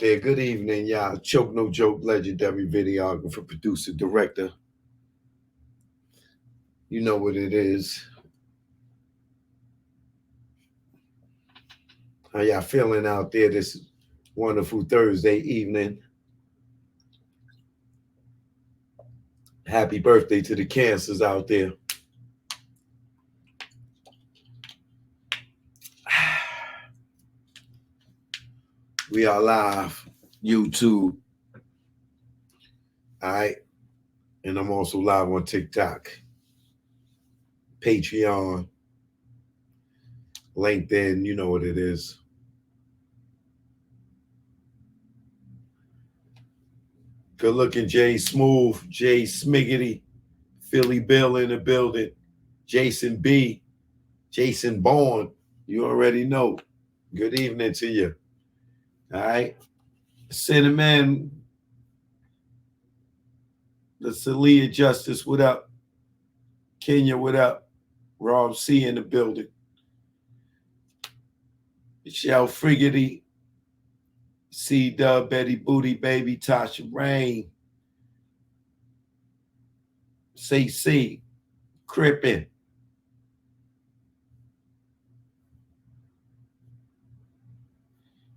Yeah, good evening, y'all. Choke No Joke, legendary videographer, producer, director. You know what it is. How y'all feeling out there this wonderful Thursday evening? Happy birthday to the cancers out there. We are live, YouTube. All right. And I'm also live on TikTok, Patreon, LinkedIn. You know what it is. Good looking Jay Smooth, Jay Smiggity, Philly Bill in the building, Jason B, Jason Bourne. You already know. Good evening to you. All right. Cinnamon, the Celia Justice, what up? Kenya, what up? Rob C in the building. Michelle Friggity, C Dub, Betty Booty, Baby, Tasha Rain, CC, Crippin.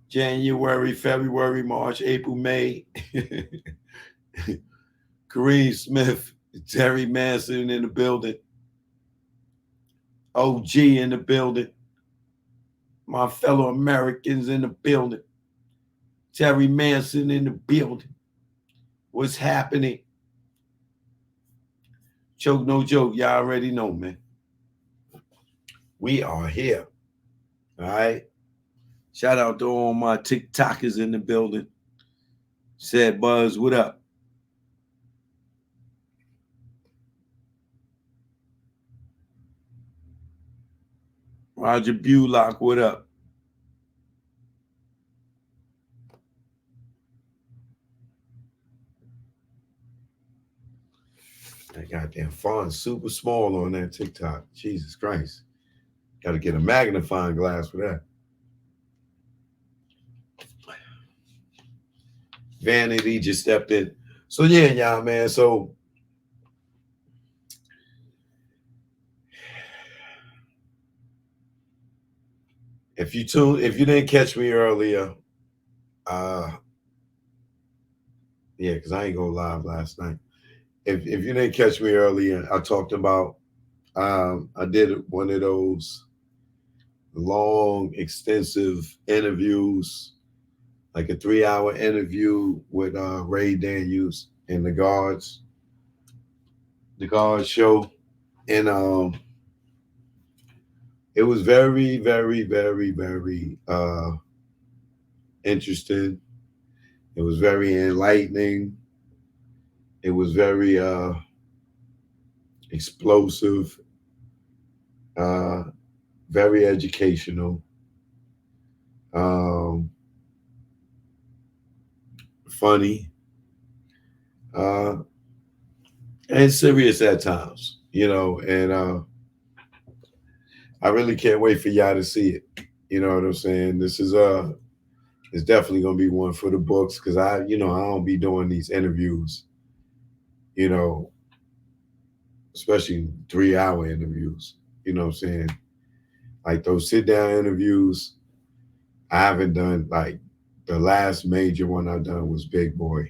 January, February, March, April, May. Kareem Smith, Terry Manson in the building. OG in the building. My fellow Americans in the building. Terry Manson in the building. What's happening? Choke No Joke. Y'all already know, man. We are here. All right. Shout out to all my TikTokers in the building. Said Buzz, what up? Roger Bulock, what up? That goddamn font super small on that TikTok. Jesus Christ. Got to get a magnifying glass for that. Vanity just stepped in. So yeah, y'all, man. So if you didn't catch me earlier, uh yeah, because I ain't go live last night. If you didn't catch me earlier, I talked about I did one of those long, extensive interviews, like a 3 hour interview with Ray Daniels and the guards show. And it was very, very, very, very interesting. It was very enlightening. It was very explosive, uh, very educational, um, funny, uh, and serious at times, and I really can't wait for y'all to see it. You know what I'm saying? This is it's definitely gonna be one for the books because I don't be doing these interviews, you know, especially 3 hour interviews. You know what I'm saying? Like those sit down interviews, I haven't done like the last major one I've done was Big Boy,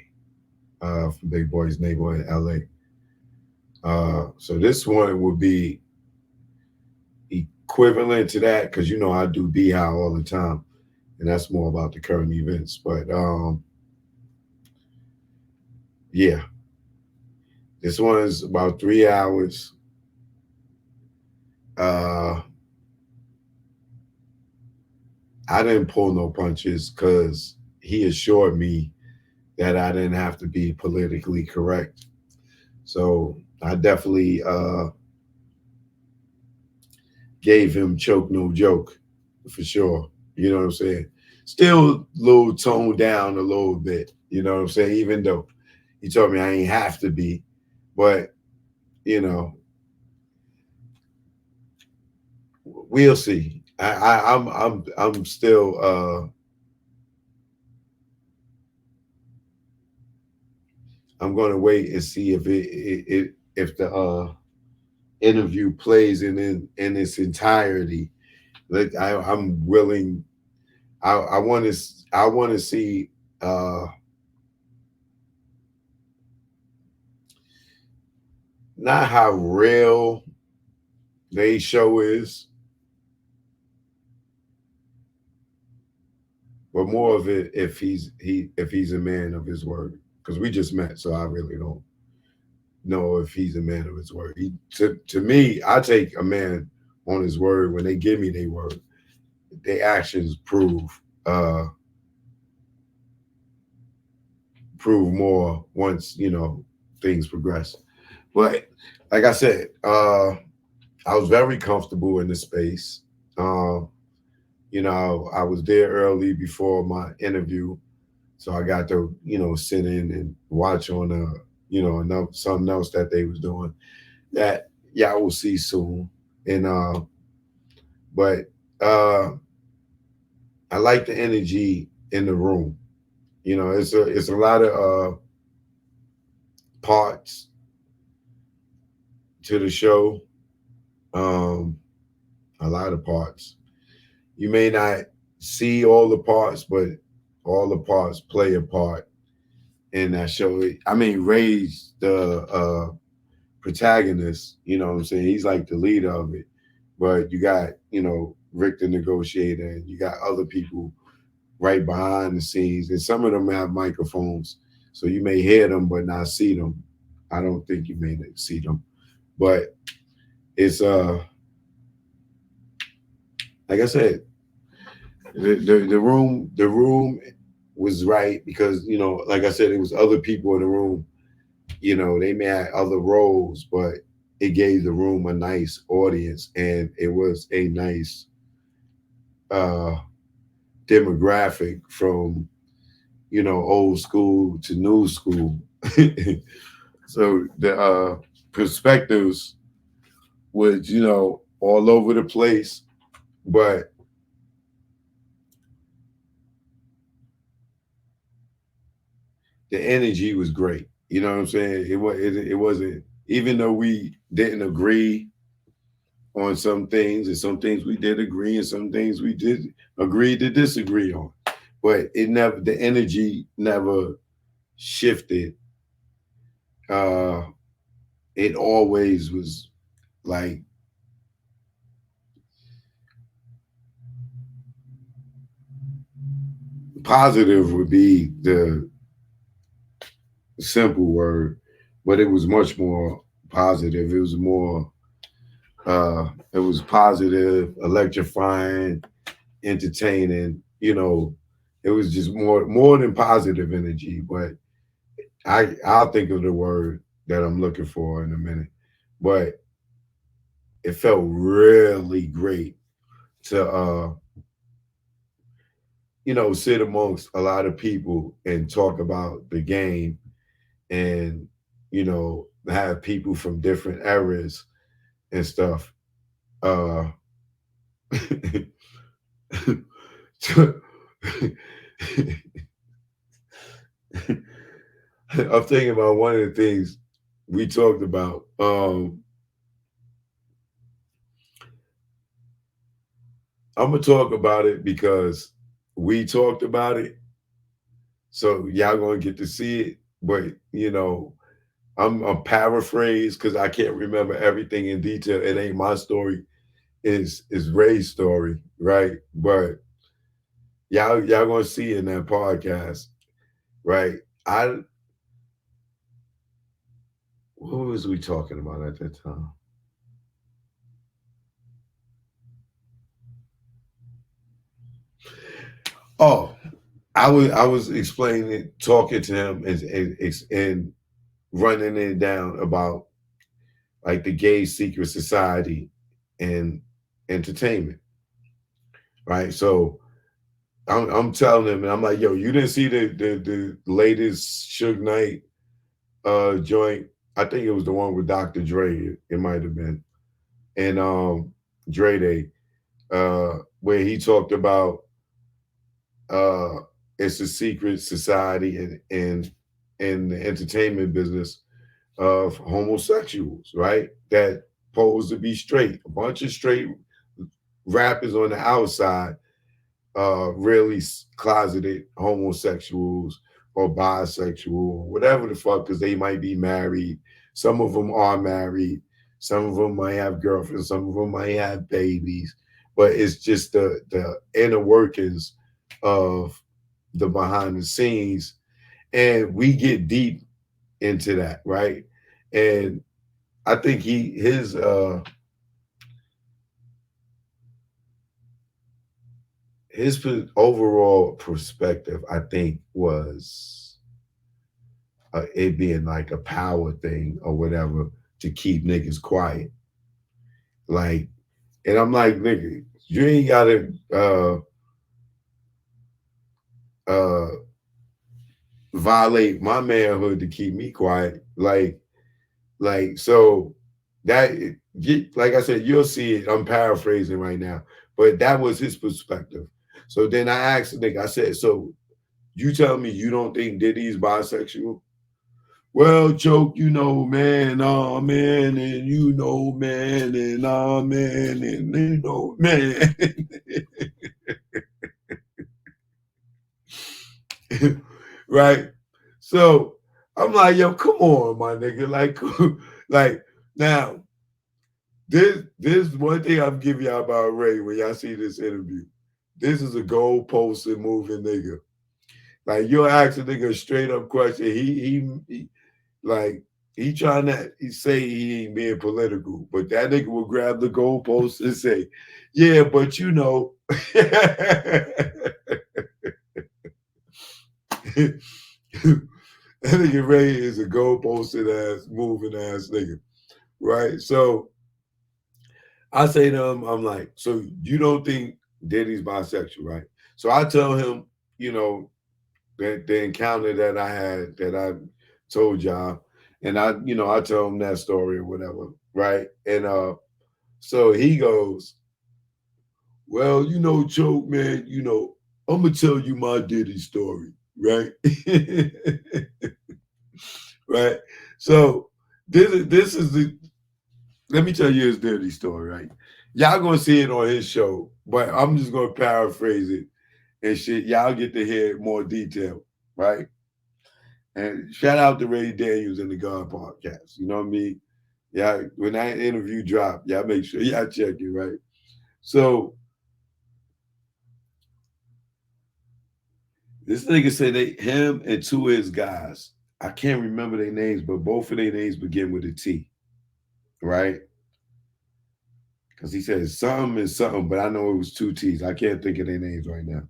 from Big Boy's Neighborhood in LA. So this one would be equivalent to that because I do B How all the time, and that's more about the current events. But yeah, this one is about 3 hours. Uh, I didn't pull no punches because he assured me that I didn't have to be politically correct. So I definitely gave him choke no joke for sure. You know what I'm saying? Still a little toned down a little bit. You know what I'm saying? Even though he told me I ain't have to be, but you know, we'll see. I'm still I'm gonna wait and see if if the interview plays in its entirety. I'm willing. I want to. I want to see uh, not how real they show is, but more of it if he's a man of his word. Because we just met, so I really don't know if he's a man of his word. To me, I take a man on his word when they give me their word. Their actions uh prove more once things progress. But like I said, I was very comfortable in the space. Um, I was there early before my interview, so I got to sit in and watch on something else that they was doing that y'all will see soon. And but uh, I like the energy in the room. It's a lot of parts to the show. Um, a lot of parts. You may not see all the parts, but all the parts play a part in that show. I mean, Ray's the protagonist. You know what I'm saying? He's like the leader of it. But you got Rick the negotiator, and you got other people right behind the scenes, and some of them have microphones, so you may hear them but not see them. I don't think you may see them, but it's like I said, the room was right because like I said, it was other people in the room. They may have other roles, but it gave the room a nice audience, and it was a nice uh demographic from old school to new school. So the perspectives was all over the place, but the energy was great. You know what I'm saying? It wasn't, even though we didn't agree on some things, and some things we did agree, and some things we did agree to disagree on. But the energy never shifted. Uh, it always was like positive would be the simple word, but it was much more positive. It was more it was positive, electrifying, entertaining. It was just more than positive energy. But I'll think of the word that I'm looking for in a minute. But it felt really great to sit amongst a lot of people and talk about the game, and have people from different eras and stuff. Uh, I'm thinking about one of the things we talked about. I'm gonna talk about it because we talked about it, so y'all gonna get to see it. But I'm a paraphrase because I can't remember everything in detail. It ain't my story. It's Ray's story, right? But y'all gonna see in that podcast, right? I What was we talking about at that time? Oh, I was explaining it, talking to him, and running it down about like the gay secret society and entertainment, right? So I'm telling him, and I'm like, yo, you didn't see the latest Suge Knight joint? I think it was the one with Dr. Dre. It might have been, and Dre Day, where he talked about uh it's a secret society, and in the entertainment business of homosexuals, right? That pose to be straight. A bunch of straight rappers on the outside, really closeted homosexuals or bisexual or whatever the fuck, because they might be married. Some of them are married. Some of them might have girlfriends. Some of them might have babies. But it's just the inner workings of the behind the scenes, and we get deep into that, right? And I think his overall perspective, I think, was it being like a power thing or whatever to keep niggas quiet. Like, and I'm like, nigga, you ain't gotta uh violate my manhood to keep me quiet. So that, like I said, you'll see it. I'm paraphrasing right now, but that was his perspective. So then I asked the nigga, I said, so you tell me you don't think Diddy's bisexual? Well, choke, man, oh man, and man, and oh man, and man. Right? So I'm like, yo, come on, my nigga. Like, like now, this one thing I'm giving y'all about Ray when y'all see this interview. This is a goalpost and moving nigga. Like, you'll ask a nigga a straight up question. He like, he trying to say he ain't being political, but that nigga will grab the goalpost and say, yeah, but that nigga Ray is a goalposted ass, moving ass nigga, right? So I say to him, I'm like, so you don't think Diddy's bisexual, right? So I tell him, you know, that the encounter that I had that I told y'all, and I tell him that story or whatever, right? And so he goes, well, Choke, man, I'm gonna tell you my Diddy story, right? Right. So this is the let me tell you his Diddy story, right? Y'all gonna see it on his show, but I'm just gonna paraphrase it and shit. Y'all get to hear more detail, right? And shout out to Ray Daniels and the God podcast. You know what I mean? Yeah, when that interview dropped, y'all make sure y'all check it, right? So this nigga said him and two of his guys, I can't remember their names, but both of their names begin with a T, right? Because he said something and something, but I know it was two T's. I can't think of their names right now.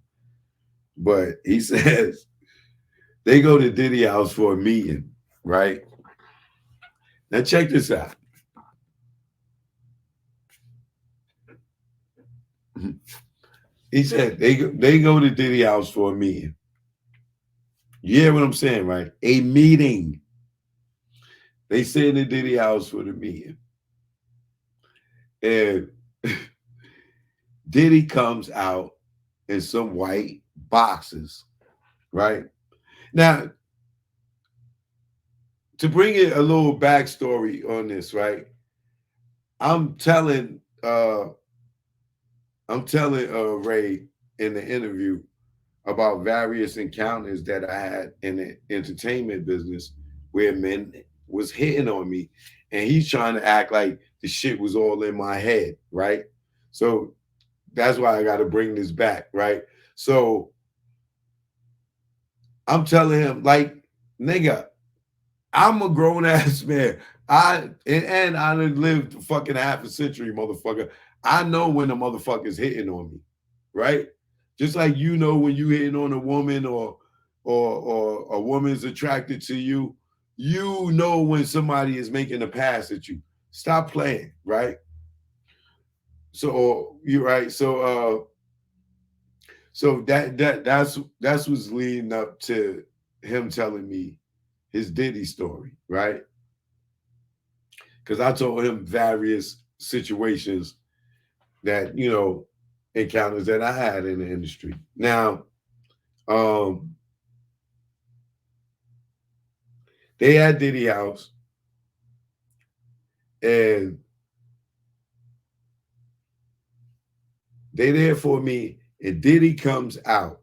But he says they go to Diddy house for a meeting, right? Now check this out. He said they go to Diddy house for a meeting. You hear what I'm saying, right? A meeting. They sit in the Diddy house for the meeting. And Diddy comes out in some white boxes, right? Now, to bring it a little backstory on this, right? I'm telling Ray in the interview about various encounters that I had in the entertainment business where men was hitting on me, and he's trying to act like the shit was all in my head, right? So that's why I got to bring this back, right? So I'm telling him, like, nigga, I'm a grown ass man. And I done lived fucking half a century, motherfucker. I know when the motherfucker's hitting on me, right? Just like when you hitting on a woman or a woman's attracted to you, you know when somebody is making a pass at you. Stop playing, right? So you're right. So that's what's leading up to him telling me his Diddy story, right? Because I told him various situations that encounters that I had in the industry. Now, um, They at Diddy house, and they there for me. And Diddy comes out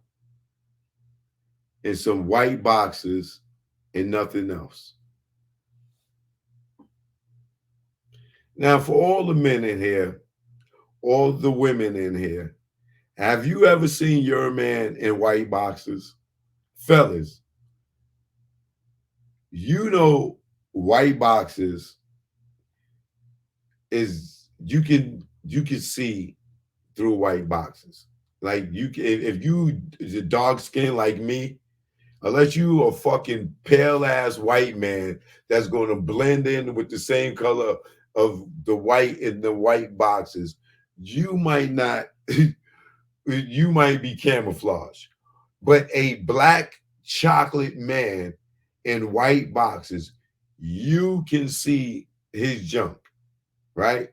in some white boxes and nothing else. Now, for all the men in here, all the women in here, have you ever seen your man in white boxes? Fellas, you know white boxes is you can see through white boxes. Like you can if you is a dark skin like me, unless you a fucking pale ass white man that's gonna blend in with the same color of the white in the white boxes, you might not you might be camouflage. But a black chocolate man in white boxes, you can see his junk, right?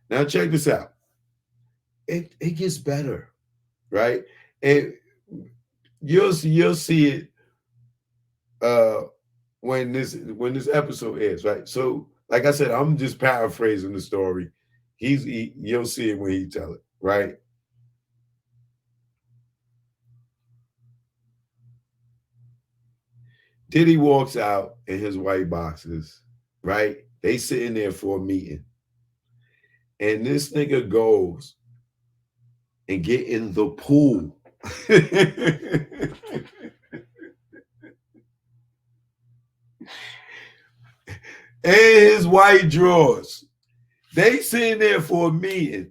Now check this out. It gets better, right? And you'll see it uh when this episode is, right? So like I said, I'm just paraphrasing the story. You'll see it when he tell it, right? Diddy walks out in his white boxes, right? They sitting there for a meeting. And this nigga goes and get in the pool. And his white drawers. They sitting there for a meeting.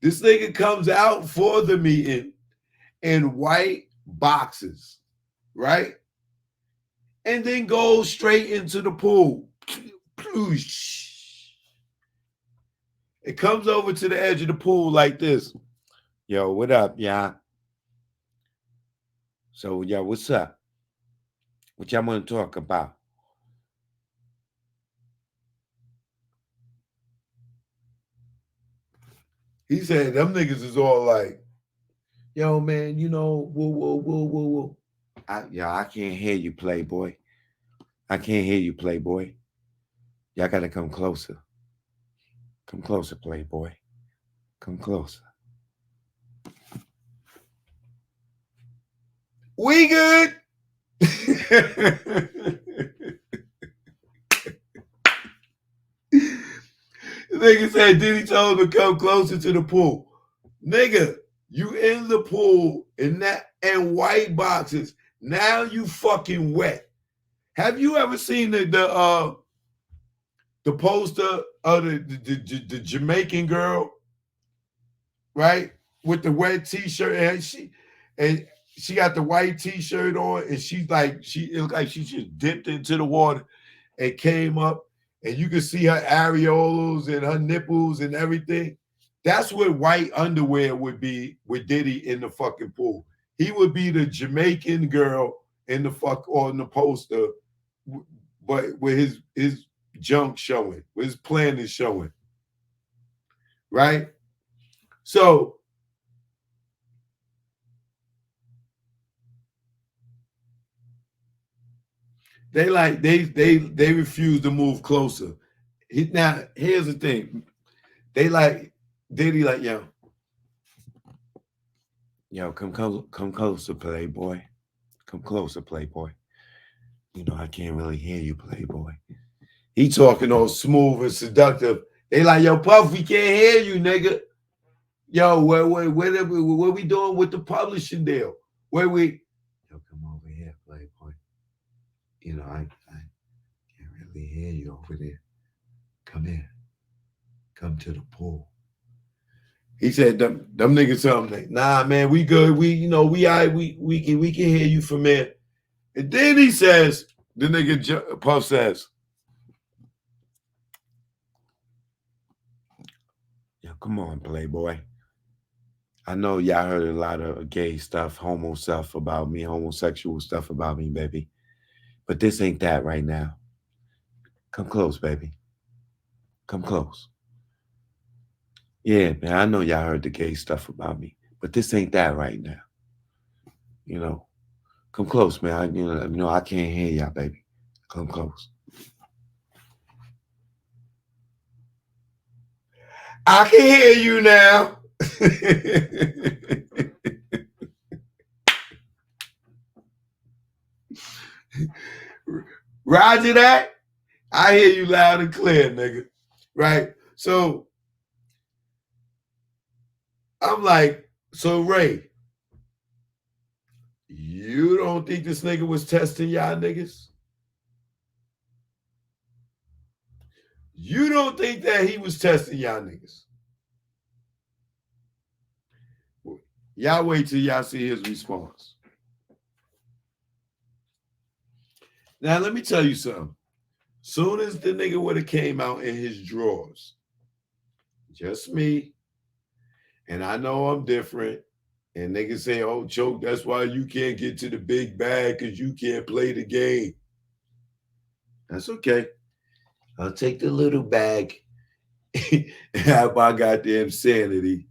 This nigga comes out for the meeting in white boxes, right? And then goes straight into the pool. It comes over to the edge of the pool like this. Yo, what up, y'all? So, yo, what's up? What y'all want to talk about? He said them niggas is all like, yo, man, whoa, whoa, whoa, whoa, whoa. I can't hear you, Playboy. I can't hear you, Playboy. Y'all gotta come closer. Come closer, Playboy. Come closer. We good. Nigga said Diddy told him to come closer to the pool. Nigga, you in the pool in that and white boxes. Now you fucking wet. Have you ever seen the poster of the Jamaican girl, right, with the wet t-shirt, and she got the white t-shirt on, and she's like it looked like she just dipped into the water and came up, and you can see her areolas and her nipples and everything. That's what white underwear would be with Diddy in the fucking pool. He would be the Jamaican girl in the fuck on the poster, but with his junk showing, with his plan is showing, right? So they refuse to move closer. Now here's the thing. They like Diddy like, yo, come closer, Playboy. Come closer, Playboy. I can't really hear you, Playboy. He talking all smooth and seductive. They like, yo, Puff, we can't hear you, nigga. Yo, what we doing with the publishing deal? Where we? Yo, come over here, Playboy. I can't really hear you over there. Come here. Come to the pool. He said, them niggas something. Nah, man, we good. We can hear you from here. And then he says, the nigga Puff says, yo, come on, Playboy. I know y'all heard a lot of gay stuff, homo stuff about me, homosexual stuff about me, baby. But this ain't that right now. Come close, baby. Come close. Yeah, man, I know y'all heard the gay stuff about me, but this ain't that right now. Come close, man. I can't hear y'all, baby. Come close. I can hear you now. Roger that. I hear you loud and clear, nigga. Right? So I'm like, so Ray, you don't think this nigga was testing y'all niggas? You don't think that he was testing y'all niggas? Y'all wait till y'all see his response. Now let me tell you something. Soon as the nigga would have came out in his drawers, just me, and I know I'm different. And niggas say, oh, Choke, that's why you can't get to the big bag because you can't play the game. That's okay. I'll take the little bag and have my goddamn sanity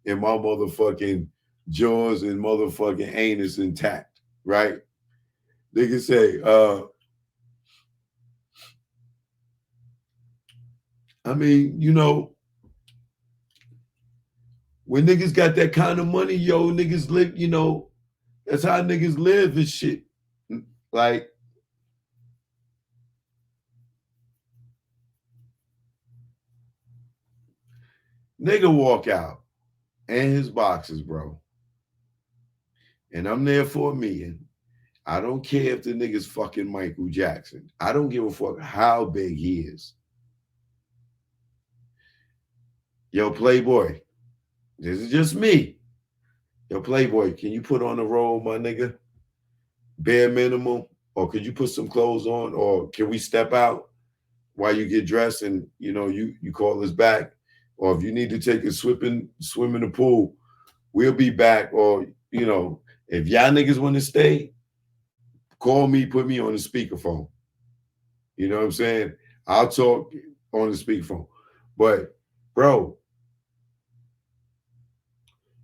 and my motherfucking jaws and motherfucking anus intact, right? Niggas say, I mean, you know, when niggas got that kind of money, yo, niggas live, you know, that's how niggas live and shit. Like, nigga walk out and his boxes, bro. And I'm there for a million. I don't care if the nigga's fucking Michael Jackson. I don't give a fuck how big he is. Yo, Playboy, this is just me. Yo, Playboy, can you put on a robe, my nigga? Bare minimum. Or could you put some clothes on? Or can we step out while you get dressed and you know you call us back? Or if you need to take a swim in the pool, we'll be back. Or, you know, if y'all niggas want to stay, call me, put me on the speakerphone. You know what I'm saying? I'll talk on the speakerphone. But, bro,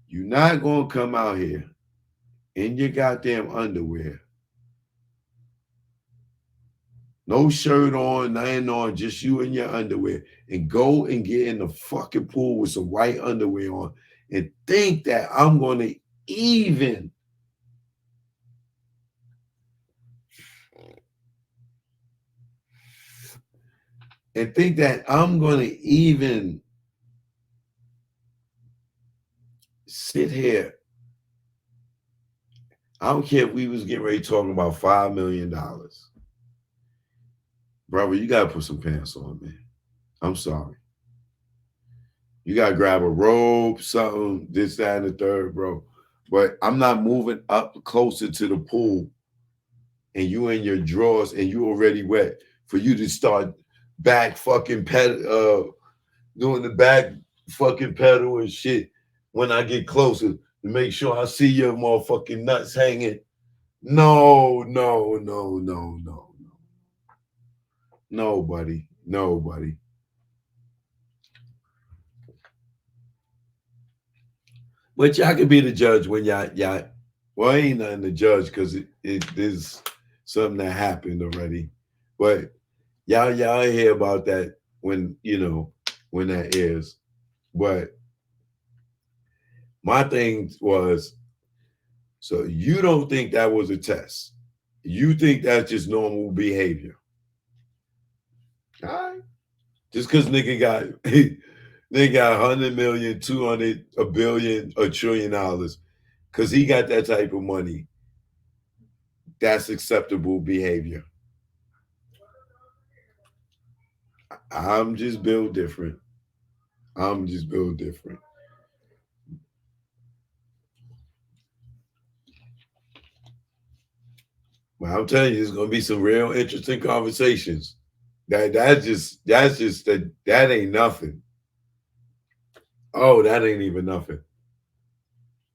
you're not going to come out here in your goddamn underwear. No shirt on, nothing on, just you in your underwear, and go and get in the fucking pool with some white underwear on and think that I'm going to even sit here. I don't care if we was getting ready talking about $5 million. Brother, you got to put some pants on, man. I'm sorry. You got to grab a robe, something, this, that, and the third, bro. But I'm not moving up closer to the pool and you in your drawers and you already wet for you to start back fucking doing the back fucking pedal and shit when I get closer to make sure I see your motherfucking nuts hanging. No, no, no, no, no, no. Nobody, nobody. But y'all can be the judge when y'all well, ain't nothing to judge because it is something that happened already. But y'all hear about that when you know when that is. But my thing was, so you don't think that was a test. You think that's just normal behavior. All right. Just because nigga got they got 100 million, 200, a billion, $1 trillion, because he got that type of money. That's acceptable behavior. I'm just built different. I'm just built different. But I'm telling you, there's gonna be some real interesting conversations. That ain't nothing. Oh, that ain't even nothing.